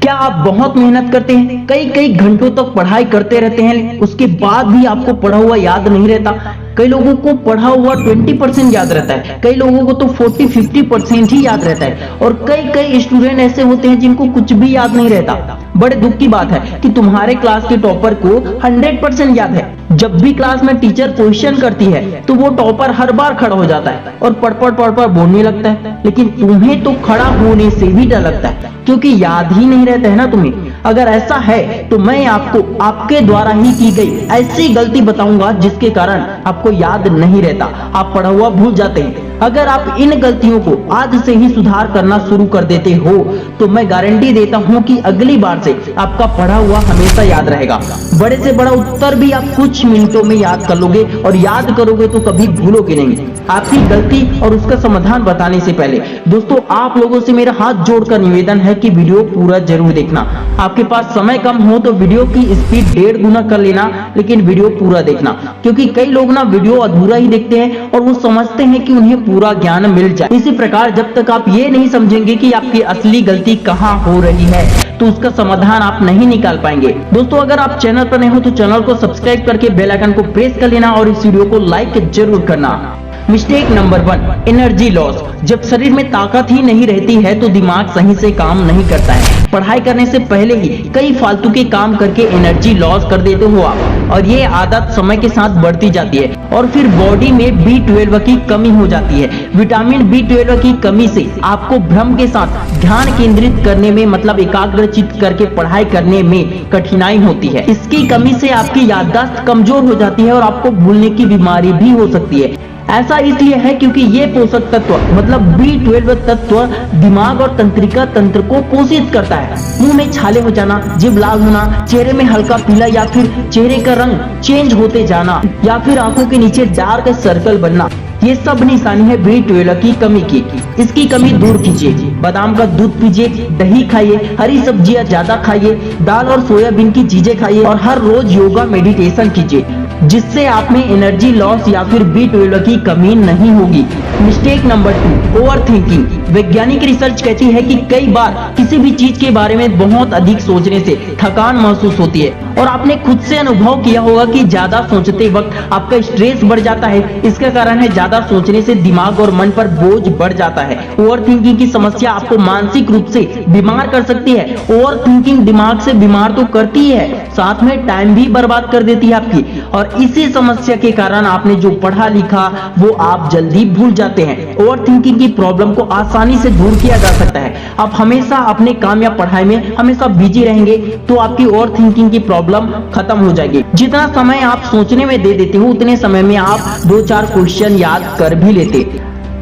क्या आप बहुत मेहनत करते हैं, कई कई घंटों तक पढ़ाई करते रहते हैं, उसके बाद भी आपको पढ़ा हुआ याद नहीं रहता? कई लोगों को पढ़ा हुआ 20% याद रहता है, कई लोगों को तो 40-50% ही याद रहता है, और कई कई स्टूडेंट ऐसे होते हैं जिनको कुछ भी याद नहीं रहता। बड़े दुख की बात है कि तुम्हारे क्लास के टॉपर को 100% याद है। जब भी क्लास में टीचर क्वेश्चन करती है तो वो टॉपर हर बार खड़ा हो जाता है और पढ़ बोलने लगता है, लेकिन तुम्हें तो खड़ा होने से भी डर लगता है क्योंकि याद ही नहीं रहता है ना तुम्हें। अगर ऐसा है तो मैं आपको आपके द्वारा ही की गई ऐसी गलती बताऊंगा जिसके कारण आपको याद नहीं रहता, आप पढ़ा हुआ भूल जाते हैं। अगर आप इन गलतियों को आज से ही सुधार करना शुरू कर देते हो तो मैं गारंटी देता हूं कि अगली बार से आपका पढ़ा हुआ हमेशा याद रहेगा। बड़े से बड़ा उत्तर भी आप कुछ मिनटों में याद कर लोगे, और याद करोगे तो कभी भूलोगे नहीं। आपकी गलती और उसका समाधान बताने से पहले दोस्तों आप लोगों से मेरा हाथ जोड़कर निवेदन है कि वीडियो पूरा जरूर देखना। आपके पास समय कम हो तो वीडियो की स्पीड 1.5 गुना कर लेना, लेकिन वीडियो पूरा देखना, क्योंकि कई लोग ना वीडियो अधूरा ही देखते हैं और वो समझते हैं कि उन्हें पूरा ज्ञान मिल जाए। इसी प्रकार जब तक आप ये नहीं समझेंगे कि आपकी असली गलती कहाँ हो रही है तो उसका समाधान आप नहीं निकाल पाएंगे। दोस्तों अगर आप चैनल पर नए हो तो चैनल को सब्सक्राइब करके बेल आइकन को प्रेस कर लेना और इस वीडियो को लाइक जरूर करना। Mistake number 1, energy loss. जब शरीर में ताकत ही नहीं रहती है तो दिमाग सही से काम नहीं करता है। पढ़ाई करने से पहले ही कई फालतू के काम करके एनर्जी लॉस कर देते हो आप, और ये आदत समय के साथ बढ़ती जाती है और फिर बॉडी में B12 की कमी हो जाती है। विटामिन B12 की कमी से आपको भ्रम के साथ ध्यान केंद्रित करने में मतलब एकाग्रचित करके पढ़ाई करने में कठिनाई होती है। इसकी कमी से आपकी याददाश्त कमजोर हो जाती है और आपको भूलने की बीमारी भी हो सकती है। ऐसा इसलिए है क्योंकि ये पोषक तत्व मतलब B12 तत्व दिमाग और तंत्रिका तंत्र को पोषित करता है। मुंह में छाले हो जाना, जीभ लाल होना, चेहरे में हल्का पीला या फिर चेहरे का रंग चेंज होते जाना, या फिर आंखों के नीचे डार्क सर्कल बनना, ये सब निशानी है B12 की कमी की। इसकी कमी दूर कीजिए। बादाम का दूध पीजिए, दही खाइए, हरी सब्जियां ज्यादा खाइए, दाल और सोयाबीन की चीजें खाइए और हर रोज योगा मेडिटेशन कीजिए, जिससे आप में एनर्जी लॉस या फिर B12 की कमी नहीं होगी। Mistake number 2, over thinking. वैज्ञानिक रिसर्च कहती है कि कई बार किसी भी चीज के बारे में बहुत अधिक सोचने से थकान महसूस होती है, और आपने खुद से अनुभव किया होगा कि ज्यादा सोचते वक्त आपका स्ट्रेस बढ़ जाता है। इसका कारण है ज्यादा सोचने से दिमाग और मन पर बोझ बढ़ जाता है। ओवर थिंकिंग की समस्या आपको मानसिक रूप से बीमार कर सकती है। ओवर थिंकिंग दिमाग से बीमार तो करती है, साथ में टाइम भी बर्बाद कर देती है आपकी, और इसी समस्या के कारण आपने जो पढ़ा लिखा वो आप जल्दी भूल जाते हैं। ओवर थिंकिंग की प्रॉब्लम को आसानी से दूर किया जा सकता है। आप हमेशा अपने काम या पढ़ाई में हमेशा बिजी रहेंगे तो आपकी ओवर थिंकिंग की प्रॉब्लम खत्म हो जाएगी। जितना समय आप सोचने में दे देते हो उतने समय में आप 2-4 क्वेश्चन याद कर भी लेते।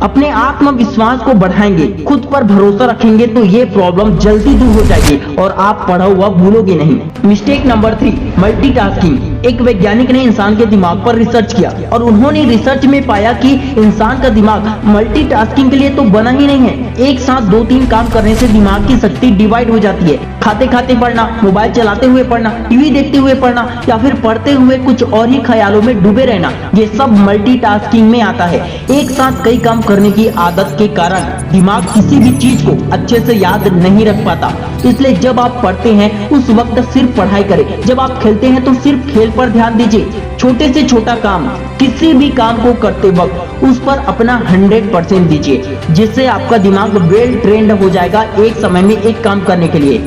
अपने आत्मविश्वास को बढ़ाएंगे, खुद पर भरोसा रखेंगे तो ये प्रॉब्लम जल्दी दूर हो जाएगी और आप पढ़ा हुआ भूलोगे नहीं। Mistake number 3, multitasking. एक वैज्ञानिक ने इंसान के दिमाग पर रिसर्च किया और उन्होंने रिसर्च में पाया कि इंसान का दिमाग मल्टीटास्किंग के लिए तो बना ही नहीं है। एक साथ 2-3 काम करने से दिमाग की शक्ति डिवाइड हो जाती है। खाते खाते पढ़ना, मोबाइल चलाते हुए पढ़ना, टीवी देखते हुए पढ़ना या फिर पढ़ते हुए कुछ और ही ख्यालों में डूबे रहना, ये सब मल्टीटास्किंग में आता है। एक साथ कई काम करने की आदत के कारण दिमाग किसी भी चीज को अच्छे से याद नहीं रख पाता। इसलिए जब आप पढ़ते हैं उस वक्त सिर्फ पढ़ाई करें, जब आप खेलते हैं तो सिर्फ खेल पर ध्यान दीजिए। छोटे से छोटा काम, किसी भी काम को करते वक्त उस पर अपना 100% दीजिए, जिससे आपका दिमाग वेल ट्रेंड हो जाएगा एक समय में एक काम करने के लिए।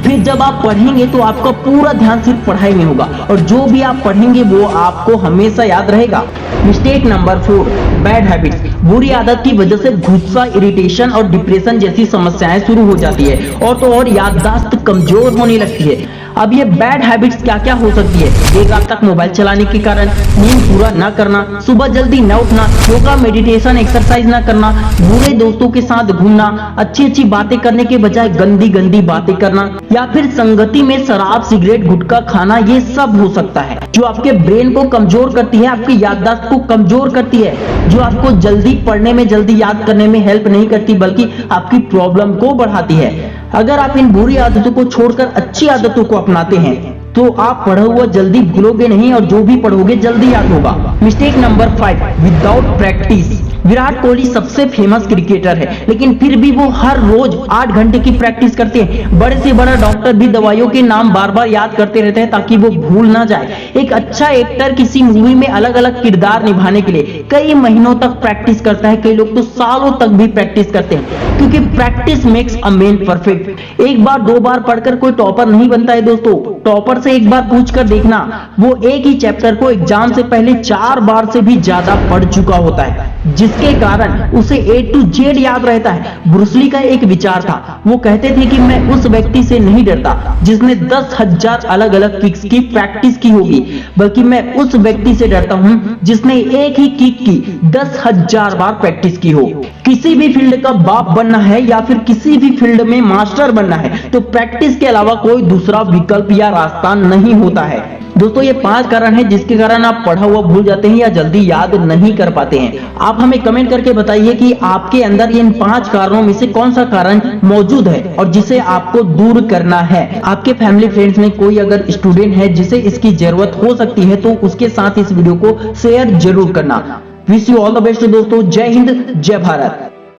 फिर जब आप पढ़ेंगे तो आपका पूरा ध्यान सिर्फ पढ़ाई में होगा और जो भी आप पढ़ेंगे वो आपको हमेशा याद रहेगा। Mistake number 4, bad habits. बुरी आदत की वजह से गुस्सा, इरिटेशन और डिप्रेशन जैसी समस्याएं शुरू हो जाती है और तो और याददाश्त कमजोर होने लगती है। अब ये बैड हैबिट्स क्या क्या हो सकती है? देर रात तक मोबाइल चलाने के कारण, नींद पूरा न करना, सुबह जल्दी न उठना, योगा मेडिटेशन एक्सरसाइज न करना, बुरे दोस्तों के साथ घूमना, अच्छी बातें करने के बजाय गंदी बातें करना, या फिर संगति में शराब, सिगरेट, गुटखा खाना, ये सब हो सकता है जो आपके ब्रेन को कमजोर करती है, आपकी याददाश्त को कमजोर करती है, जो आपको जल्दी पढ़ने में, जल्दी याद करने में हेल्प नहीं करती बल्कि आपकी प्रॉब्लम को बढ़ाती है। अगर आप इन बुरी आदतों को छोड़कर अच्छी आदतों को अपनाते हैं तो आप पढ़ा हुआ जल्दी भूलोगे नहीं और जो भी पढ़ोगे जल्दी याद होगा। Mistake number 5, without practice. Virat Kohli सबसे फेमस क्रिकेटर है, लेकिन फिर भी वो हर रोज 8 घंटे की प्रैक्टिस करते हैं। बड़े से बड़ा डॉक्टर भी दवाइयों के नाम बार बार याद करते रहते हैं ताकि वो भूल ना जाए। एक अच्छा एक्टर किसी मूवी में अलग अलग किरदार निभाने के लिए कई महीनों तक प्रैक्टिस करता है, कई लोग तो सालों तक भी प्रैक्टिस करते हैं, क्योंकि practice makes a man perfect. एक बार दो बार पढ़कर कोई टॉपर नहीं बनता है दोस्तों। टॉपर से एक बार पूछकर देखना, वो एक ही चैप्टर को एग्जाम से पहले 4 बार से भी ज्यादा पढ़ चुका होता है, जिसके कारण उसे A to Z याद रहता है। ब्रूस ली का एक विचार था, वो कहते थे कि मैं उस व्यक्ति से नहीं डरता जिसने 10,000 अलग अलग किक्स की प्रैक्टिस की होगी, बल्कि मैं उस व्यक्ति से डरता हूं जिसने एक ही किक की 10,000 बार प्रैक्टिस की हो। किसी भी फील्ड का बाप बनना है या फिर किसी भी फील्ड में मास्टर बनना है तो प्रैक्टिस के अलावा कोई दूसरा विकल्प या रास्ता नहीं होता है। दोस्तों ये 5 कारण हैं जिसके कारण आप पढ़ा हुआ भूल जाते हैं या जल्दी याद नहीं कर पाते हैं। आप हमें कमेंट करके बताइए कि आपके अंदर इन 5 कारणों में से कौन सा कारण मौजूद है और जिसे आपको दूर करना है। आपके फैमिली फ्रेंड्स में कोई अगर स्टूडेंट है जिसे इसकी जरूरत हो सकती है तो उसके साथ इस वीडियो को शेयर जरूर करना। Wish you all the best दोस्तों। जय हिंद, जय भारत।